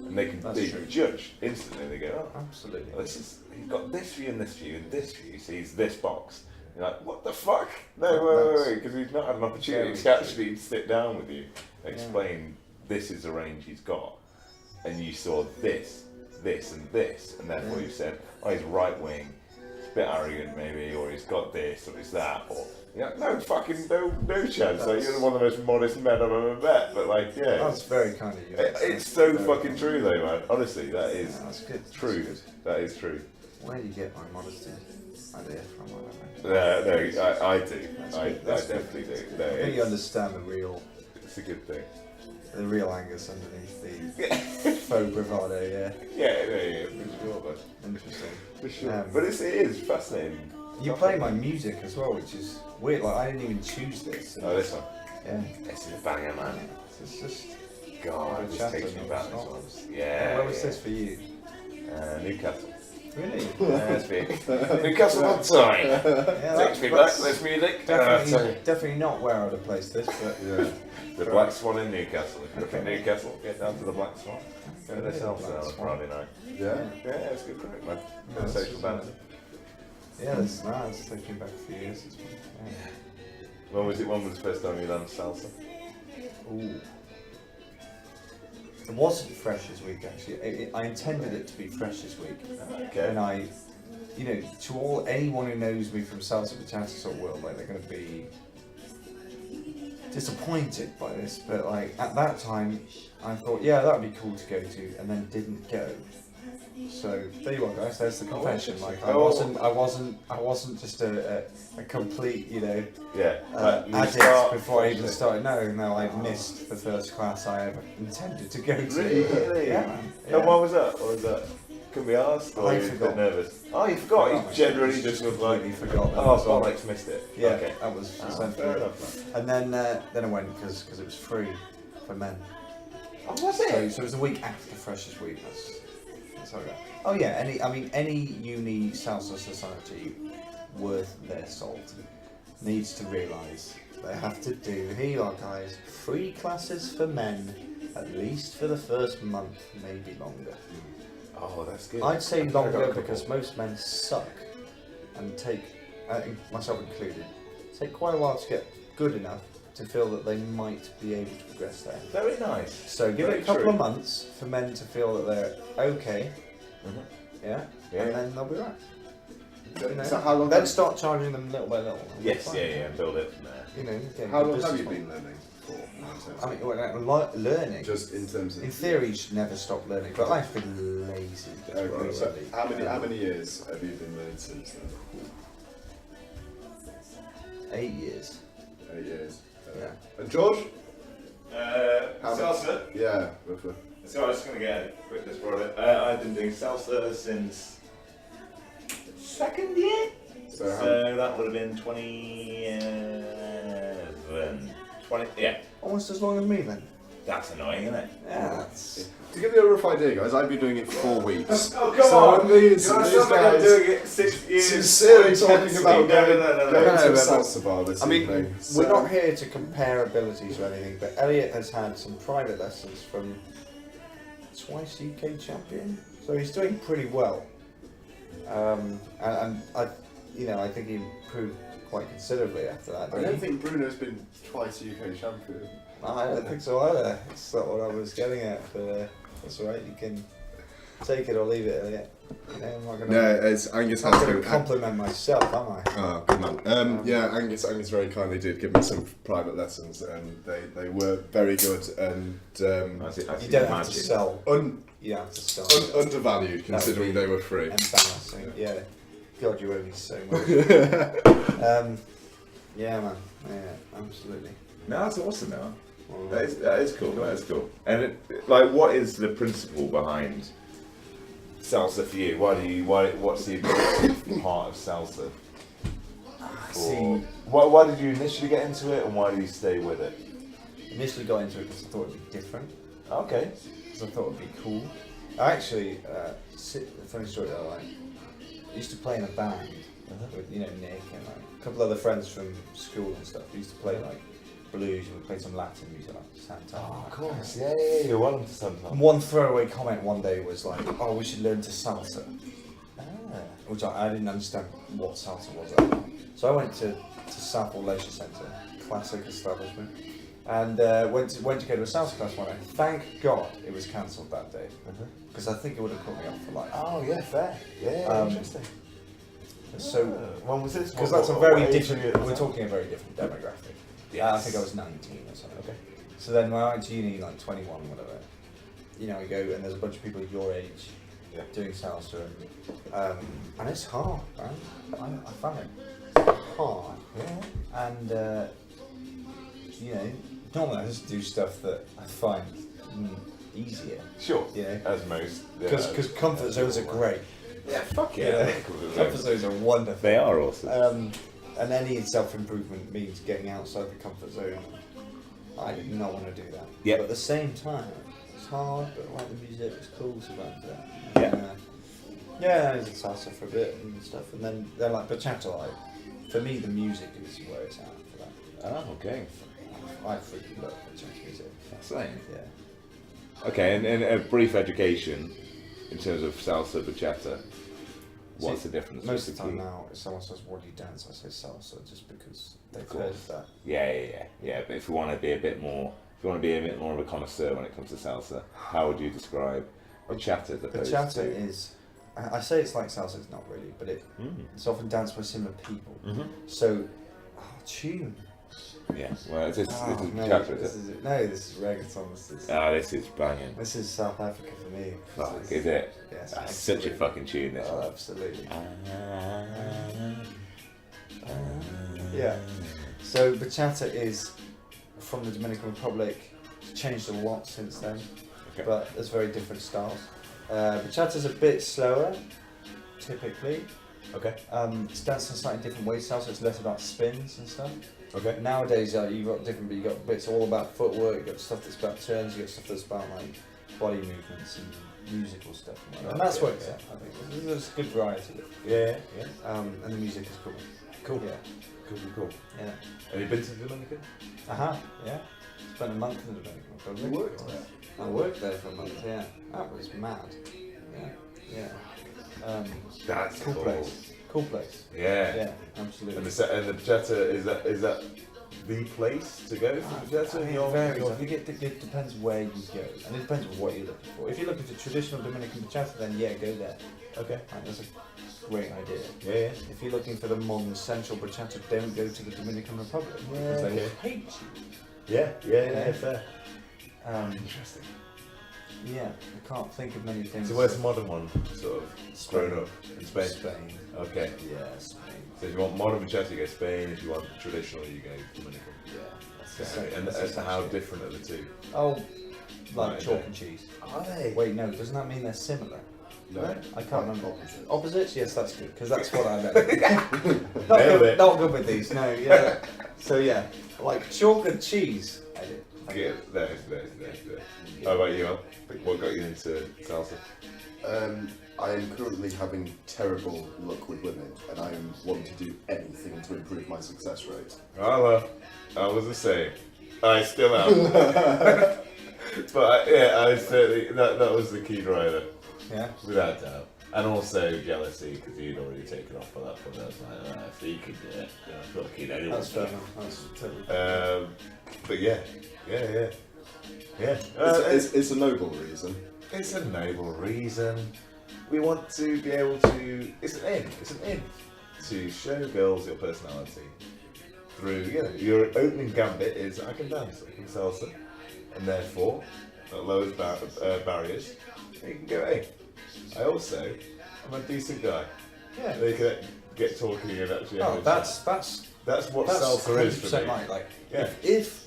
And they can judge instantly. They go, oh, Absolutely. well, he's got this view and this view and this view. He sees this box. You're like, what the fuck? No, wait, because he's not had an opportunity to actually sit down with you and explain this is the range he's got. And you saw this, and this, and therefore you said, oh, he's right wing, he's a bit arrogant maybe, or he's got this, or he's that, or no chance. Like, you're one of the most modest men I've ever met. But That's very kind of you. it's so fucking true though, man. Honestly, that is that's good. true. That's good. That is true. Where do you get my modesty idea from? I don't know. No, I do. That's I good. That's definitely do. I think you understand the real It's a good thing. The real Angus underneath the faux bravado, yeah. Yeah, for sure, but Interesting. for sure. But it is fascinating. You play my music as well, which is weird. Like, I didn't even choose this. Oh, this one. Yeah. This is a banger, man. It's just. God, this Bachata takes me back. This not- one. Yeah. Where was this for you? Newcastle. Really? That's big. Newcastle on time. Yeah, Takes me back. This music. Definitely not where I'd have placed this, but Yeah. The Black Swan in Newcastle. If you look at Okay. Newcastle, get down to the Black Swan. Go to the Okay, salsa Black on a Swan. Friday night. Yeah. Yeah, it's good crack, man. Yeah, Social that's- balance. yeah, that's nice. It's taking back a few years. It's fun. Yeah. When was the first time you learned salsa? Ooh. It wasn't fresh this week actually. I intended it to be fresh this week, Okay. and to anyone who knows me from salsa bachata sort of world, like they're going to be disappointed by this. But like at that time, I thought, yeah, that would be cool to go to, and then didn't go. So there you are, guys. There's the confession. Like I wasn't just a complete, Yeah. addict before I even started. No, I missed the first class I ever intended to go to. Really? Yeah, man. And why was that? What was that? Couldn't be asked, or I you were a forgot. bit nervous? Oh, you forgot. You generally just was like, completely forgot. that oh, as well. bollocks, missed it. Yeah, Okay. that was Oh, essentially fair it. enough. And then I went because it was free for men. Oh, was So it? it was the week after Freshers Week. That's how I got. Oh yeah, any uni salsa society worth their salt needs to realise they have to do, here you are guys, free classes for men, at least for the first month, maybe longer. Oh, that's good. I'd say I think I got a longer couple. because most men suck and take, myself included, take quite a while to get good enough to feel that they might be able to progress there. Very nice. So give Very it a couple true. of months for men to feel that they're okay, Mhm. yeah, Yeah. and then they'll be right. You know? So how long? Then start charging them little by little. Yes, yeah, build it from there. You know, get How good long have business you model. been learning for? in terms I of- mean, learning. just in terms of. In theory, you should never stop learning, but I've been lazy. Okay, so recently. how many years have you been learning since then? 8 years. 8 years. Yeah. And George? How Salsa. Yeah, roughly. So I was just going to get a quick this product. I've been doing salsa since second year. So how, So that would have been 20, yeah. Almost as long as me then. That's annoying, isn't it? Yeah, that's... to give you a rough idea, guys, I've been doing it 4 weeks. Oh, come So on! these You guys doing it 6 years. sincerely talking about going No. to a No, salsa bar this I mean, evening. we're not here to compare abilities or anything, but Elliot has had some private lessons from twice UK champion, so he's doing pretty well. And I think he improved quite considerably after that. I don't think Bruno's been twice UK champion. I don't think so either. That's not what I was getting at, but that's alright. You can take it or leave it, Elliot. You know, I'm not gonna. No, it's Angus I'm has going been. to compliment myself, am I? Oh, good man. Yeah, Angus very kindly did give me some private lessons, and they were very good and You don't have to sell. You don't have to sell. undervalued considering they were free. Embarrassing. Yeah. God, you owe me so much. Yeah, man. Yeah, absolutely. No, that's awesome now. Well, That is cool. That is cool. And what is the principle behind salsa for you? What's the part of salsa? see, Why did you initially get into it, and why do you stay with it? initially got into it because I thought it'd be different. Okay. Because I thought it'd be cool. I actually, funny story though, I used to play in a band with, Nick and like a couple other friends from school and stuff. We used to play like blues and we played some Latin music like Santa. Oh, of course. Yeah. You're well into something. And one throwaway comment one day was like, "Oh, we should learn to salsa," which I didn't understand what salsa was at the time. So I went to Southall Leisure Centre, classic establishment, and went to go to a salsa class one day. Thank God it was cancelled that day, because I think it would have put me off for life. Oh yeah, fair. Yeah, interesting. So, When was this? because that's a very different, we're talking a very different demographic. Yes. I think I was 19 or something. Okay. So then when I went to uni, like 21 or whatever, we go and there's a bunch of people your age doing salsa, and it's hard, man. I found it hard. Yeah. And, normally I just do stuff that I find easier. Sure. Yeah. As most. Because comfort zones are great. Yeah, fuck Yeah. yeah. Comfort zones are wonderful. They are awesome. And any self-improvement means getting outside the comfort zone. I do not want to do that. Yep. But at the same time, it's hard, but I like the music, it's cool, so that's that. Yeah. Yeah, I did salsa for a bit and stuff, and then they're like bachata. Like, for me, the music is where it's at for that. Oh, okay. I freaking love bachata music. Fascinating. Yeah. Okay, and a brief education in terms of salsa bachata. What's the difference? Most of the time between- now, if someone says, "What do you dance?" I say salsa, just because they've Of course. heard of that. Yeah. But if you want to be a bit more, of a connoisseur when it comes to salsa, how would you describe bachata as opposed Bachata to? is, I say it's like salsa, it's not really, but it's often danced by similar people. So, tune. Yeah. Well, this is No, bachata, this is it? is this is reggaeton. This is banging. This is South Africa for me. Fuck, is it? Yes, That's such a fucking tune. This Oh, one. absolutely. Yeah. So bachata is from the Dominican Republic. It's changed a lot since then, Okay. but there's very different styles. Bachata's a bit slower, typically. Okay. It's danced in a slightly different way style, so it's less about spins and stuff. Okay. Nowadays, you've got different, but you've got bits all about footwork. You've got stuff that's about turns. You've got stuff that's about like body movements and musical stuff. And that's what it's at. I think there's a good variety. Yeah. And the music is cool. Cool. Yeah. Cool. Yeah. Have you been to the Dominican? Yeah. Spent a month in the Dominican Republic. You worked there? I worked there for a month. Yeah. That was mad. Yeah. That's cool cool. place. Cool place. Yeah. Yeah. Absolutely. And the bachata is that the place to go for bachata? It varies. I think it depends where you go, and it depends on what you're looking for. If you're looking for traditional Dominican bachata, then yeah, go there. Okay. And that's a great idea. Yeah. If you're looking for the modern central bachata, don't go to the Dominican Republic because they will hate you. Yeah. Fair. Interesting. Yeah, I can't think of many things. So where's the modern one sort of grown up in Spain? Spain. Okay. Yeah, Spain. So if you want modern bachata, you go Spain. If you want traditional, you go Dominican. Yeah. That's Okay. And that's as to how essentially- different are the two? Oh, like Right, chalk okay. and cheese. Are they? Wait, no, doesn't that mean they're similar? No, I can't remember. Opposite. Opposites? Yes, that's good, because that's what I meant. Nailed it. Not good with these, no, yeah. So yeah, like chalk and cheese. I did. Yeah, nice. How about you, Al? What got you into salsa? I am currently having terrible luck with women, and I am wanting to do anything to improve my success rate. I was the same. I still am. But I certainly that was the key driver, Yeah. without doubt. And also jealousy because you'd already taken off by that point. I was like, if he could do it, then I've got a kid anyone. That's fair enough. That's totally fair. But yeah. It's a noble reason. It's a noble reason. We want to be able to. It's an in to show girls your personality through. Your opening gambit is I can dance, I can salsa, and therefore that lowers barriers. And you can go, hey, I also am a decent guy. Yeah. They can get talking and actually. have Oh, a that's chat. That's what salsa is for 100% me. right. Like, Yeah. if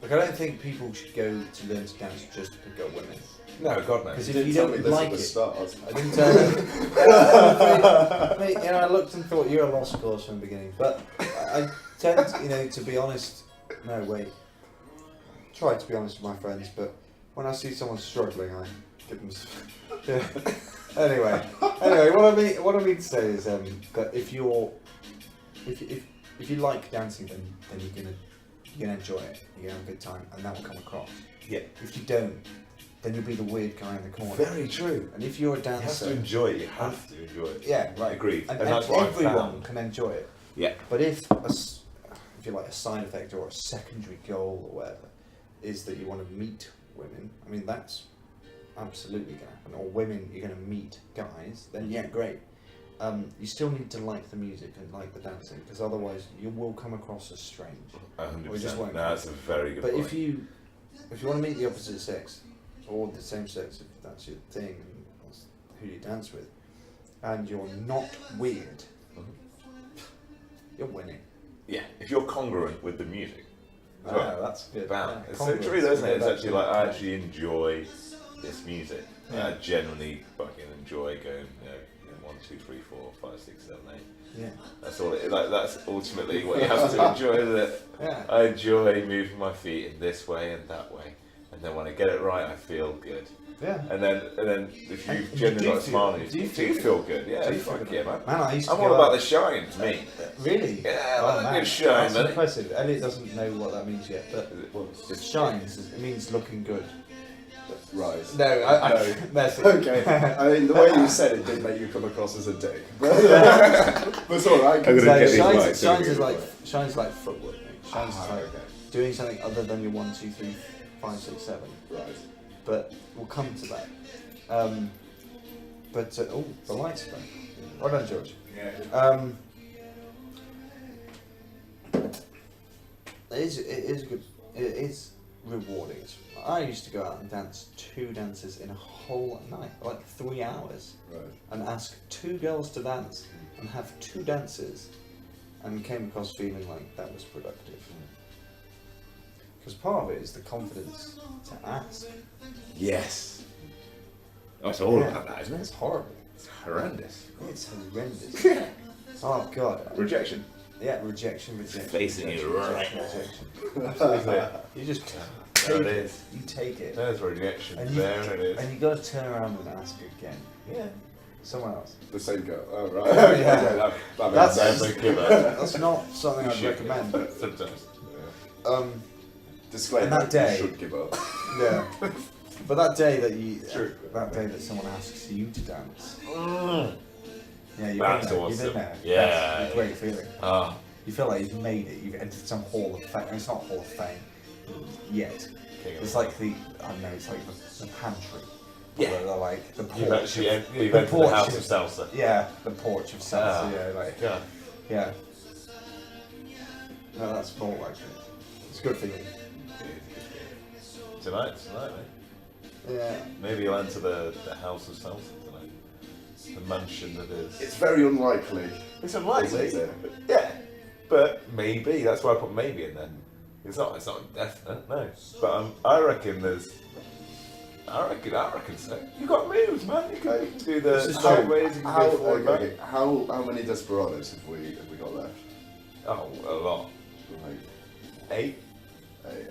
like, I don't think people should go to learn to dance just to pick up women. No, God no. Because You if you didn't tell me don't this like at the it, start. I didn't tell you. Mate, I looked and thought you're a lost cause from the beginning. But I tend, to be honest. No, wait. Try to be honest with my friends, but when I see someone struggling, I give them. Yeah. Anyway, what I mean to say is that if you like dancing, then you're gonna enjoy it. You're gonna have a good time, and that will come across. Yeah. If you don't, then you'll be the weird guy in the corner. Very true. And if you're a You have dancer, to enjoy it. You have to enjoy it. yeah, right. Agreed. And, And that's what I've everyone found. can enjoy it. Yeah. But if you like a side effect or a secondary goal or whatever is that you want to meet women, I mean that's absolutely going to happen. Or women, you're going to meet guys, then yeah, great. You still need to like the music and like the dancing, because otherwise you will come across as strange. 100%. Or you just won't. No, that's a very good But point. if you want to meet the opposite sex or the same sex, if that's your thing and that's who you dance with, and you're not weird, you're winning. Yeah, if you're congruent with the music, as well. Yeah, that's good. Bam. Yeah, It's so confidence, true, isn't it? It's yeah, actually like I actually enjoy this music. Yeah. I genuinely fucking enjoy going, 1, 2, 3, 4, 5, 6, 7, 8. Yeah. That's all. That's ultimately what you have to enjoy, isn't it? Yeah. I enjoy moving my feet in this way and that way, and then when I get it right, I feel good. Yeah. And then if And you you genuinely do got a feel- smile on do you, you do you feel good? Yeah, Do you fuck feel yeah, good? man. Man, I used to I'm go all about out- the shines, me. Really? Yeah, I Oh, like a man. good shine, That's doesn't it? impressive. Elliot doesn't know what that means yet, but What's it shines. It means looking good. right? No, I No. that's it. Okay. I mean, the way you said it did make you come across as a dick. But it's all right. I'm gonna So get these shines, right, so shines we is get like it shines like footwork. Mate. Shines is like okay. doing something other than your 1, 2, 3, 5, 6, 7. Right. But we'll come to that. Oh, the lights are on. Well done, George. Yeah. It is good. It is rewarding. I used to go out and dance 2 dances in a whole night, like 3 hours, Right. and ask 2 girls to dance and have 2 dances, and came across feeling like that was productive. Because part of it is the confidence to ask. Yes. Oh, it's all Yeah. about that, isn't it? It's horrible. It's horrendous. It's horrendous. Oh god. Rejection. Yeah, rejection. Facing rejection, you right rejection, now. rejection. You just There take it it. is. You take it. There's rejection. And you, There it is. and you got to turn around and ask again. Yeah. Someone else. The same girl. Oh, right. Yeah. Okay, that makes That's- sense. Don't give up. That's not something You I'd should. recommend. But, Sometimes. Disclaimer, And that day- you should give up. yeah. But that day that you, True. that day that someone asks you to dance, Mm. yeah, you've That's been there. You've awesome. been there. Yeah. That's a great feeling. Ah. You feel like you've made it. You've entered some hall of fame. It's not hall of fame yet. King of It's the- like the, I don't know, it's like the pantry. Yeah. Where they're like the porch. You've actually of- you've the entered the porch house of- of salsa. Yeah, the porch of salsa. Ah. Yeah, like Yeah. yeah. No, that's more like it. It's a good feeling. Tonight, mate. Yeah. Maybe you'll enter the house of salsa tonight. The mansion that is. It's very unlikely. It's unlikely. Isn't it? But yeah. But maybe. That's why I put maybe in there. It's not definite, no. But I reckon there's. I reckon so. You got moves, man. You can do the This is sideways. You can How, go forward, back. okay, how many Desperados have we got left? Oh, a lot. Right. 8.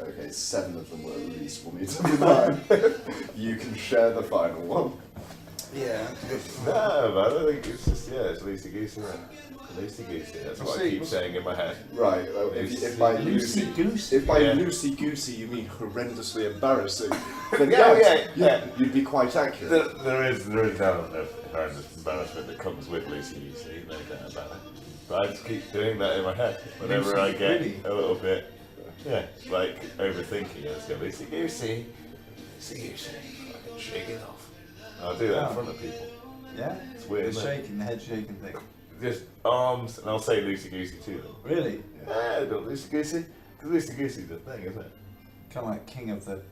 Okay, 7 of them were at least will need to be mine. You can share the final one. Yeah. No, man. I don't think it's just it's loosey goosey. Loosey goosey. That's what I keep saying in my head. Right. If by Lucy loosey goose. if by Yeah. loosey goosey you mean horrendously embarrassing, then Yeah. you'd be quite accurate. There is an element of horrendous embarrassment that comes with loosey goosey, no doubt about it. But I just keep doing that in my head whenever I get Really? a little bit, like overthinking it. Let's go loosey goosey, fucking shake it off. I'll do that in front of people. Yeah. It's weird, The isn't it? shaking, the head shaking thing. Just arms, and I'll say loosey goosey to them. Really? Yeah, don't loosey goosey, because loosey goosey's the thing, isn't it? Kind of like king of the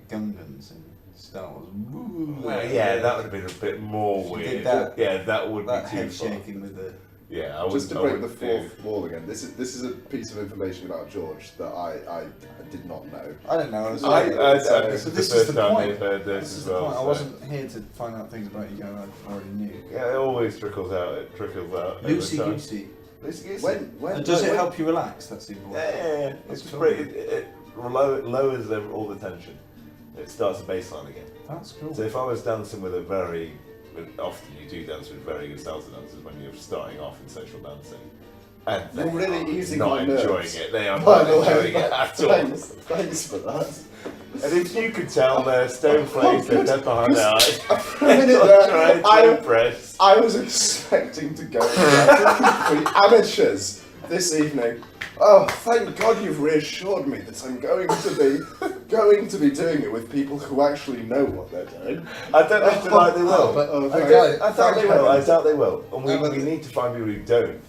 Gungans in Star Wars. Woo. Well, yeah, that would have been a bit more If you weird. did that- Yeah, that would That be too head far. shaking with the. Yeah, I Just wouldn't. to I break the wouldn't do- fourth wall again, this is a piece of information about George that I did not know. I don't know. This This is this the is first the time point. they've heard This this is as the well. point. I so- wasn't here to find out things about you guys I already knew. Yeah, it always trickles out. It trickles out. over Loosey time. goosey. Loosey goosey. When And does it when- help you relax? That's the important. Yeah. That's It's cool. great. It lowers all the tension. It starts a baseline again. That's cool. So if I was dancing with often you do dance with very good salsa dancers when you're starting off in social dancing. And You're they really are easing not my enjoying nerves. it. They are By not the way, enjoying it at all. thanks for that. And if you could tell they're stone faced, they're dead behind their eyes. For a minute there, Trying to I impress. was expecting to go for amateurs this evening. Oh, thank God you've reassured me that I'm going to be doing it with people who actually know what they're doing. I don't know if tonight they will. but- okay. I doubt they will. I Thank doubt they will. And No, but- we need to find people who don't.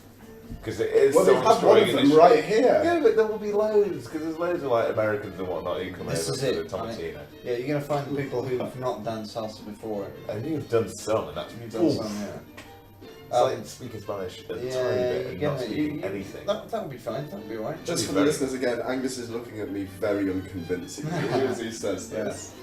Because it is Well, so we have one of destroying them right here. Yeah, but there will be loads. Because there's loads of like Americans and whatnot who come This over is to the it. Tomatina. Yeah, you're gonna find people who've not done salsa before. And you've done some, and that's You've done oof. some, yeah. It's like speaking Spanish a tiny bit and not speaking anything. That would be fine. That would be alright. Just for the listeners again, Angus is looking at me very unconvincingly as he says this.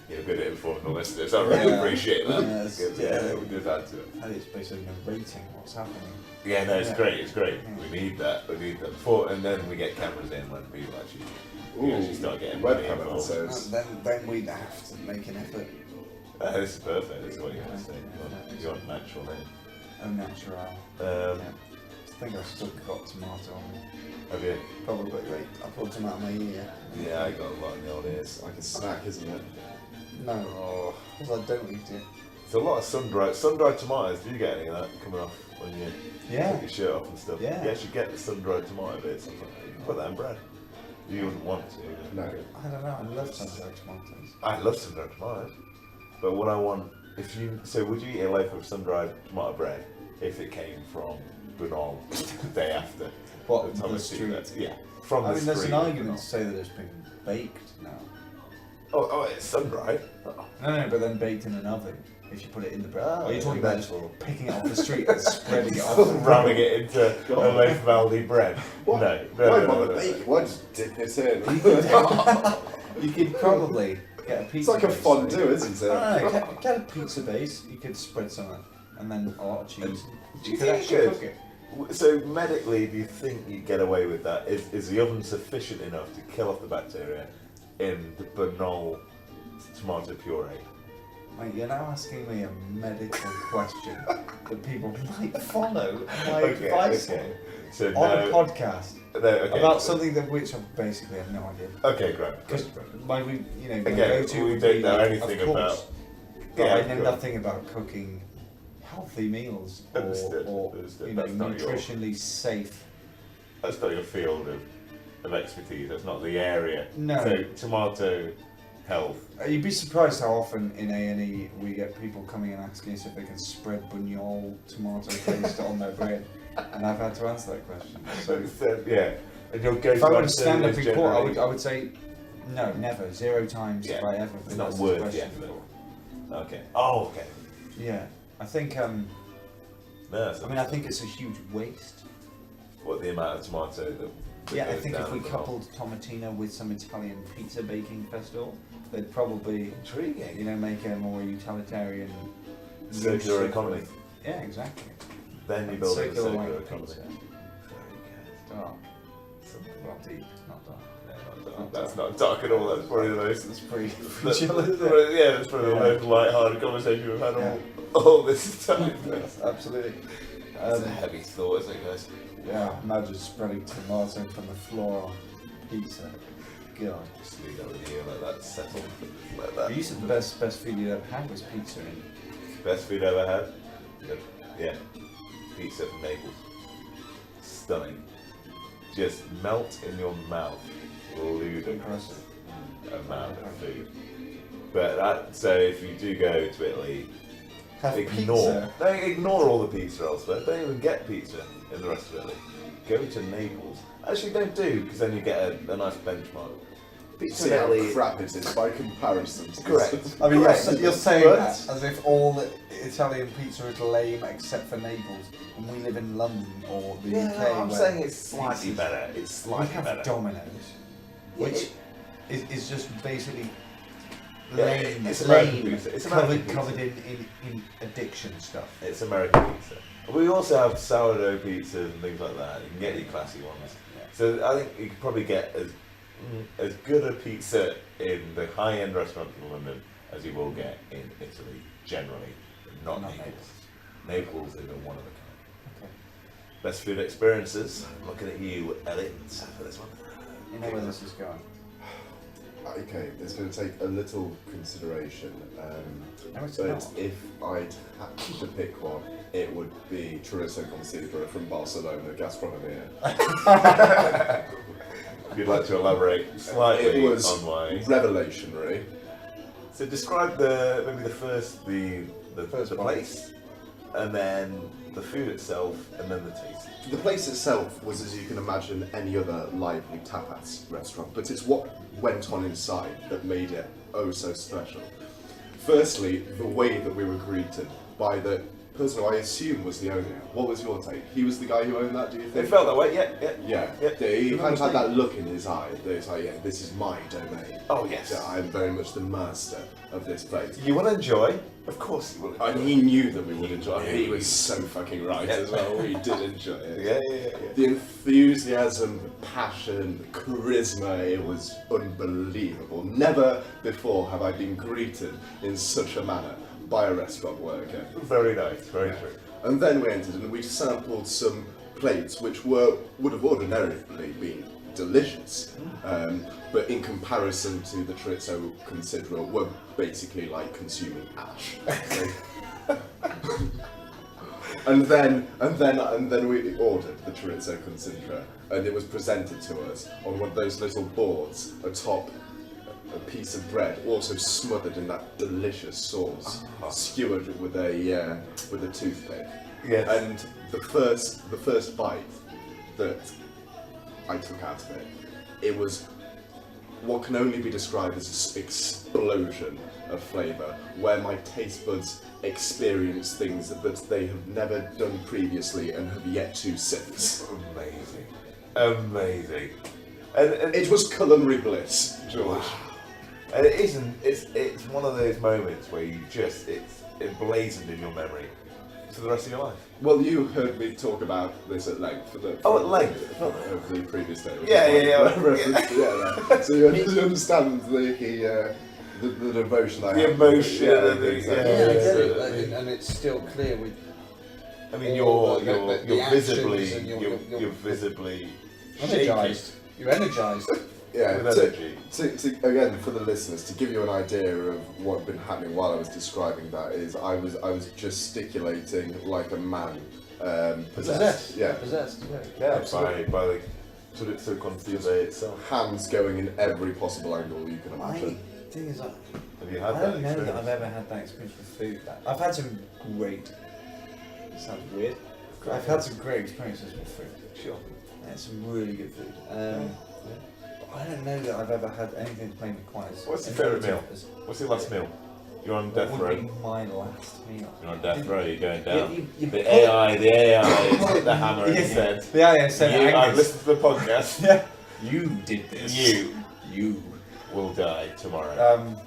You're good at informing the listeners. I really appreciate that. We did add to it. And it's basically narrating what's happening. Yeah, no, it's great. It's great. We need that. We need that before, and then we get cameras in when people actually start getting webcam involved. episodes. Then we'd have to make an effort. This is perfect. This is what you want to say. You want natural name. Oh, natural. I think I've still got tomato on me. Have you? Probably, wait. I pulled some out of my ear. Yeah, I got a lot in the old ears. It's like a snack, isn't it? No, because I don't eat it. It's a lot of sun-dried tomatoes. Do you get any of that coming off when you take your shirt off and stuff? Yeah. You actually get the sun-dried tomato bits. You can put that in bread. You wouldn't want to. No. I don't know. I love sun-dried tomatoes. I love sun-dried tomatoes. But what I want, would you eat a loaf of sun-dried tomato bread if it came from Bunol the day after? What, the the street? Yeah, from the street. There's an argument to say that it's been baked now. Oh, it's sun-dried. No, but then baked in an oven if you put it in the bread. Are you talking about just vegetable. picking it off the street and spreading it off? Ramming it into a loaf of Aldi bread? What? No. Why bother bake? Why just dip it in? You could probably get a pizza. It's like a base, fondue, isn't it? No, get a pizza base. You could spread some of it, and then a lot of cheese. Do You you could think you actually could? cook it. So medically, do you think you get away with that? Is the oven sufficient enough to kill off the bacteria in the Bunol tomato puree? Mate, you're now asking me a medical question that people might follow my Okay, advice okay. So on a podcast about something that which I basically have no idea. Okay, great. Because my go-to we would don't be know like, anything of course, about. but Yeah, I of know course. nothing about cooking healthy meals or Understood. That's not your- nutritionally safe. That's not your field of expertise. That's not the area. No. So tomato health. You'd be surprised how often in A&E we get people coming and asking us if they can spread Bunol tomato paste on their bread, and I've had to answer that question. So Yeah. And you'll go if to I were to answer stand up is in court, generally- I would say no, never, 0 times Yeah, if I ever it's been not asked worth this the question effort. before. Okay. Oh, okay. Yeah, I think. No, that's I think it's a huge waste. what the amount of tomato that. Yeah, I goes think if down we the coupled Tomatina with some Italian pizza baking festival, they'd probably, intriguing. make a more utilitarian Circular use of- economy. Yeah, exactly. Then you build a Circular circular line economy. pizza. Very good. Dark. Something Well, deep, not dark. No, that's not dark at all. That's probably the most. It's pretty That's, chill, isn't it? yeah, that's probably the most light-hearted conversation we've had all this time. Yes, absolutely. That's a heavy thought, isn't it, guys? Yeah, imagine spreading tomato from the floor on pizza. God. Just leave that with you, let that settle. Let that. You said the best food you'd ever had was pizza. Best food I ever had? Yeah. Pizza from Naples. Stunning. Just melt in your mouth. Ludicrous Impressive. amount of food. But so if you do go to Italy, Have ignore pizza. ignore all the pizza elsewhere. Don't even get pizza in the rest of Italy. Go to Naples. Actually, don't do, because then you get a nice benchmark. Pizza See in how Italy. crap it is by comparison. Correct. I mean, Correct. you're saying But- that as if all Italian pizza is lame except for Naples, and we live in London or the Yeah, UK. no, I'm where saying it's slightly pizzas- better. It's We slightly have better. Domino's, which is just basically Yeah, lame, it's American lame, pizza. It's American pizza. covered in addiction stuff. It's American pizza. We also have sourdough pizzas and things like that. You can get your classy ones. So I think you could probably get as good a pizza in the high-end restaurants in London as you will get in Italy, generally. Not Naples. Naples is a one of a kind. Okay. Best food experiences. I'm looking at you, Elliot, for this one. You know where this is going. Okay, it's going to take a little consideration. No, it's But not. if I'd had to pick one, it would be chorizo con sidra from Barcelona, gastronomical. If you'd like to elaborate slightly It was on why. revelationary. So describe the first the First place, and then the food itself, and then the taste. The place itself was, as you can imagine, any other lively tapas restaurant, but it's what went on inside that made it oh so special. Firstly, the way that we were greeted by the person who I assume was the owner. What was your take? He was the guy who owned that, do you think? It felt that way, yeah. Yeah. He kind of had that look in his eye that it's like, yeah, this is my domain. Oh, yes. Yeah, I'm very much the master of this place. You will enjoy? Of course you will enjoy. And he knew that we would enjoy it. He was so fucking right as well. We did enjoy it. Yeah. The enthusiasm, the passion, the charisma, it was unbelievable. Never before have I been greeted in such a manner by a restaurant worker. Very nice, very true. And then we entered and we sampled some plates which would have ordinarily been delicious, but in comparison to the chorizo considera were basically like consuming ash. and then we ordered the chorizo considera, and it was presented to us on one of those little boards atop a piece of bread, also smothered in that delicious sauce, skewered with a toothpick. Yes. And the first bite that I took out of it, it was what can only be described as an explosion of flavour, where my taste buds experienced things that they have never done previously and have yet to since. Amazing. And it was culinary bliss, George. Wow. And it isn't. It's one of those moments where you just it's emblazoned in your memory for the rest of your life. Well, you heard me talk about this at length for the at length of the previous day. Yeah. So you understand the devotion I have. The emotion. Exactly. And it's still clear with. I mean, all you're visibly energized. You're energized. Yeah, with energy. To again, for the listeners, to give you an idea of what had been happening while I was describing that, is I was gesticulating like a man possessed. Yeah. Possessed. Yeah, by the chorizo considera itself. Hands going in every possible angle you can imagine. The thing is, Have you had I that don't know experience? that I've ever had that experience with food. I've had some great. It sounds weird. I've had some great experiences with food. Sure. And some really good food. But I don't know that I've ever had anything to make me quite as. What's your favourite meal? What's your last meal? You're on death What row. would be my last meal? You're on death row. You're going down. You The AI has hit the hammer and said, The AI said, I've listened to the podcast. Yeah. You did this. You will die tomorrow.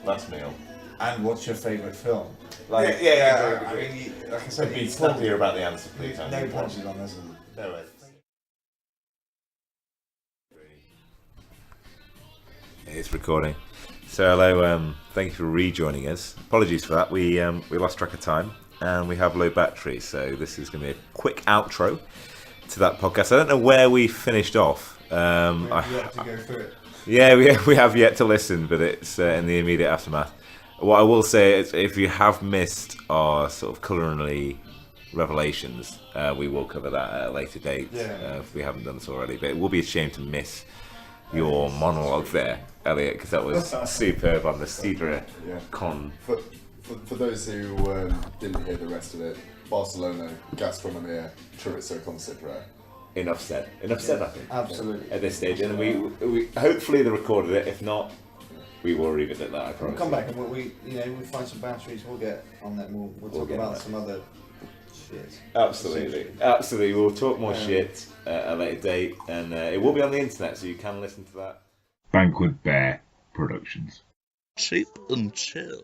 Last meal. And what's your favourite film? I mean, like I said, be snappier about the answer, please. no punches on this. No way. It's recording. So hello, thank you for rejoining us. Apologies for that. We lost track of time and we have low battery, so this is going to be a quick outro to that podcast. I don't know where we finished off. You have to go through it. Yeah, we have yet to listen, but it's in the immediate aftermath. What I will say is, if you have missed our sort of culinary revelations, we will cover that at a later date if we haven't done so already. But it will be a shame to miss your monologue there, Elliot, because that was superb on the Sidra con. For those who didn't hear the rest of it, Barcelona, gastronomia, chorizo considera. Enough said, I think. Absolutely. At this stage, and we hopefully they recorded it. If not, we will revisit that. I promise. We'll come back and we'll find some batteries. We'll get on that. We'll talk about some other shit. Absolutely. We'll talk more shit at a later date, and it will be on the internet, so you can listen to that. Bankwood Bear Productions. Cheap and chill.